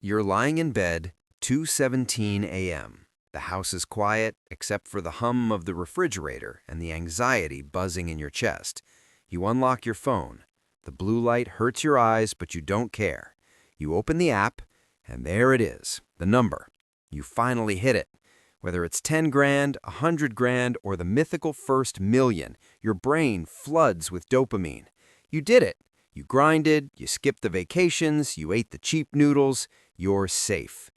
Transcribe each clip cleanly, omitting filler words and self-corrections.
You're lying in bed, 2:17 a.m. The house is quiet except for the hum of the refrigerator and the anxiety buzzing in your chest. You unlock your phone. The blue light hurts your eyes, but you don't care. You open the app, and there it is, the number. You finally hit it. Whether it's 10 grand, 100 grand, or the mythical first million, your brain floods with dopamine. You did it. You grinded, you skipped the vacations, you ate the cheap noodles. You're safe.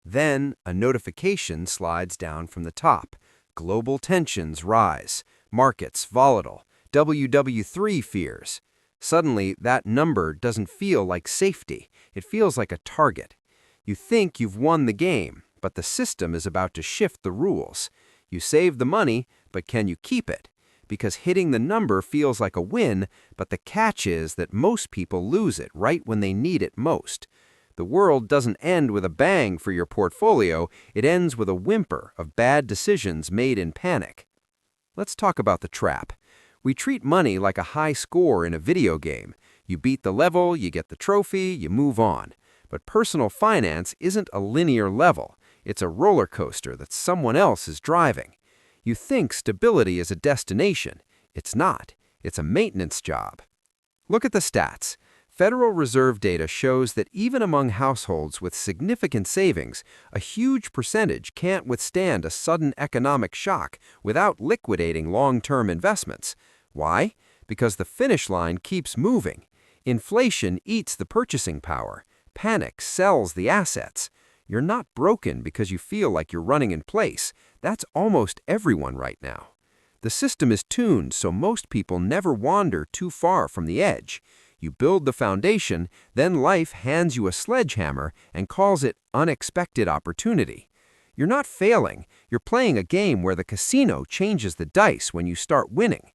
Then a notification slides down from the top. Global tensions rise. Markets volatile. WW3 fears. Suddenly, that number doesn't feel like safety. It feels like a target. You think you've won the game, but the system is about to shift the rules. You save the money, but can you keep it? Because hitting the number feels like a win, but the catch is that most people lose it right when they need it most. The world doesn't end with a bang for your portfolio, it ends with a whimper of bad decisions made in panic. Let's talk about the trap. We treat money like a high score in a video game. You beat the level, you get the trophy, you move on. But personal finance isn't a linear level. It's a roller coaster that someone else is driving. You think stability is a destination. It's not. It's a maintenance job. Look at the stats. Federal Reserve data shows that even among households with significant savings, a huge percentage can't withstand a sudden economic shock without liquidating long-term investments. Why? Because the finish line keeps moving. Inflation eats the purchasing power. Panic sells the assets. You're not broken because you feel like you're running in place. That's almost everyone right now. The system is tuned so most people never wander too far from the edge. You build the foundation, then life hands you a sledgehammer and calls it unexpected opportunity. You're not failing. You're playing a game where the casino changes the dice when you start winning.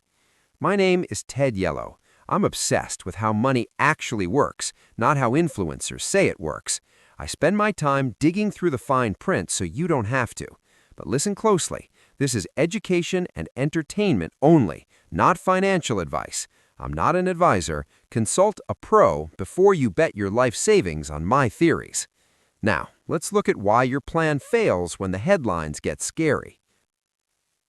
My name is Ted Yellow. I'm obsessed with how money actually works, not how influencers say it works. I spend my time digging through the fine print so you don't have to. But listen closely. This is education and entertainment only, not financial advice. I'm not an advisor. Consult a pro before you bet your life savings on my theories. Now, let's look at why your plan fails when the headlines get scary.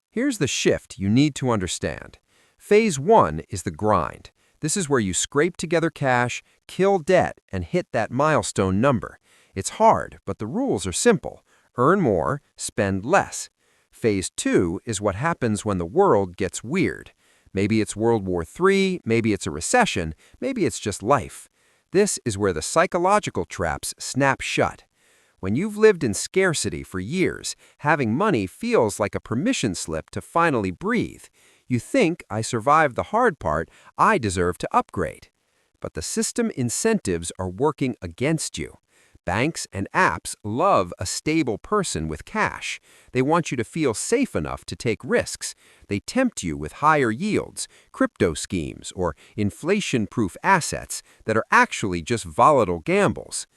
Here's the shift you need to understand. Phase 1 is the grind. This is where you scrape together cash, kill debt, and hit that milestone number. It's hard, but the rules are simple. Earn more, spend less. Phase 2 is what happens when the world gets weird. Maybe it's World War III, maybe it's a recession, maybe it's just life. This is where the psychological traps snap shut. When you've lived in scarcity for years, having money feels like a permission slip to finally breathe. You think, I survived the hard part, I deserve to upgrade. But the system incentives are working against you. Banks and apps love a stable person with cash. They want you to feel safe enough to take risks. They tempt you with higher yields, crypto schemes, or inflation-proof assets that are actually just volatile gambles.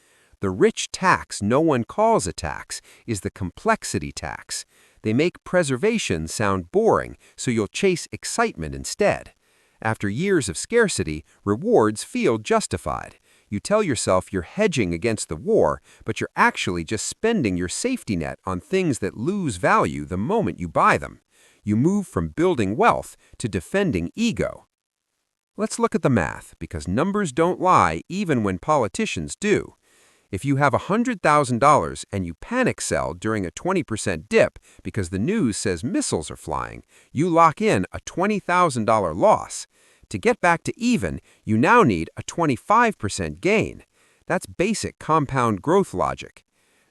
The rich tax no one calls a tax is the complexity tax. They make preservation sound boring, so you'll chase excitement instead. After years of scarcity, rewards feel justified. You tell yourself you're hedging against the war, but you're actually just spending your safety net on things that lose value the moment you buy them. You move from building wealth to defending ego. Let's look at the math, because numbers don't lie even when politicians do. If you have $100,000 and you panic sell during a 20% dip because the news says missiles are flying, you lock in a $20,000 loss. To get back to even, you now need a 25% gain. That's basic compound growth logic.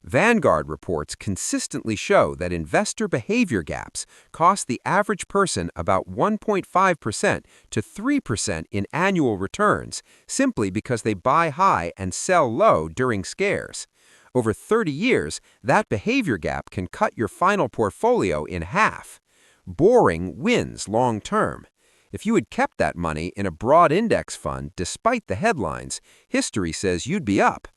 Vanguard reports consistently show that investor behavior gaps cost the average person about 1.5% to 3% in annual returns, simply because they buy high and sell low during scares. Over 30 years, that behavior gap can cut your final portfolio in half. Boring wins long term. If you had kept that money in a broad index fund despite the headlines, history says you'd be up.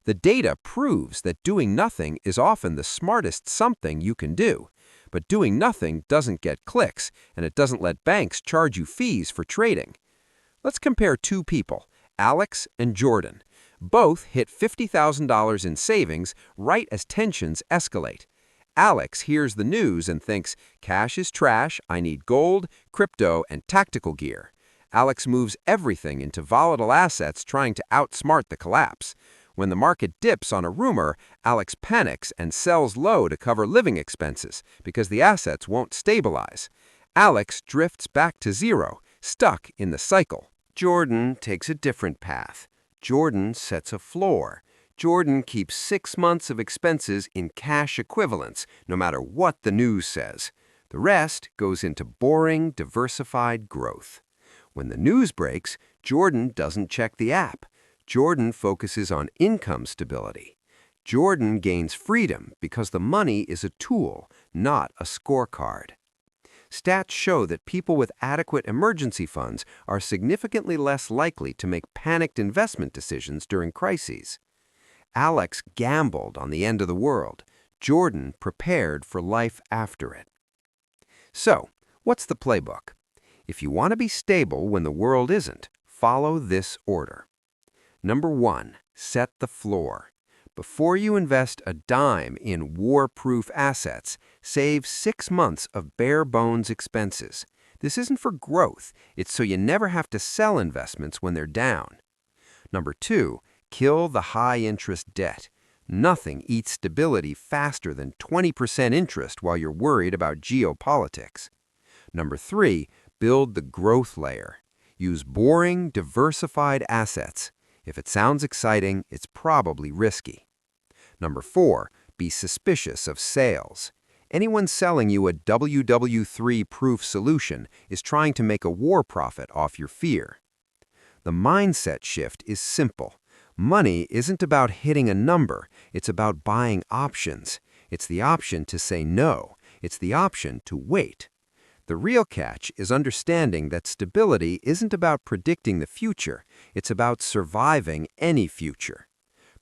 The data proves that doing nothing is often the smartest something you can do. But doing nothing doesn't get clicks, and it doesn't let banks charge you fees for trading. Let's compare two people, Alex and Jordan. Both hit $50,000 in savings right as tensions escalate. Alex hears the news and thinks, cash is trash, I need gold, crypto, and tactical gear. Alex moves everything into volatile assets trying to outsmart the collapse. When the market dips on a rumor, Alex panics and sells low to cover living expenses because the assets won't stabilize. Alex drifts back to zero, stuck in the cycle. Jordan takes a different path. Jordan sets a floor. Jordan keeps 6 months of expenses in cash equivalents, no matter what the news says. The rest goes into boring, diversified growth. When the news breaks, Jordan doesn't check the app. Jordan focuses on income stability. Jordan gains freedom because the money is a tool, not a scorecard. Stats show that people with adequate emergency funds are significantly less likely to make panicked investment decisions during crises. Alex gambled on the end of the world. Jordan prepared for life after it. So, what's the playbook? If you want to be stable when the world isn't, follow this order. Number 1, set the floor. Before you invest a dime in war-proof assets, save 6 months of bare-bones expenses. This isn't for growth. It's so you never have to sell investments when they're down. Number 2, kill the high-interest debt. Nothing eats stability faster than 20% interest while you're worried about geopolitics. Number 3, build the growth layer. Use boring, diversified assets. If it sounds exciting, it's probably risky. Number 4, be suspicious of sales. Anyone selling you a WW3-proof solution is trying to make a war profit off your fear. The mindset shift is simple. Money isn't about hitting a number, it's about buying options. It's the option to say no. It's the option to wait. The real catch is understanding that stability isn't about predicting the future, it's about surviving any future.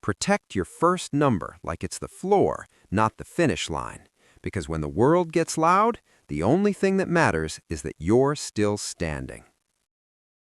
Protect your first number like it's the floor, not the finish line. Because when the world gets loud, the only thing that matters is that you're still standing.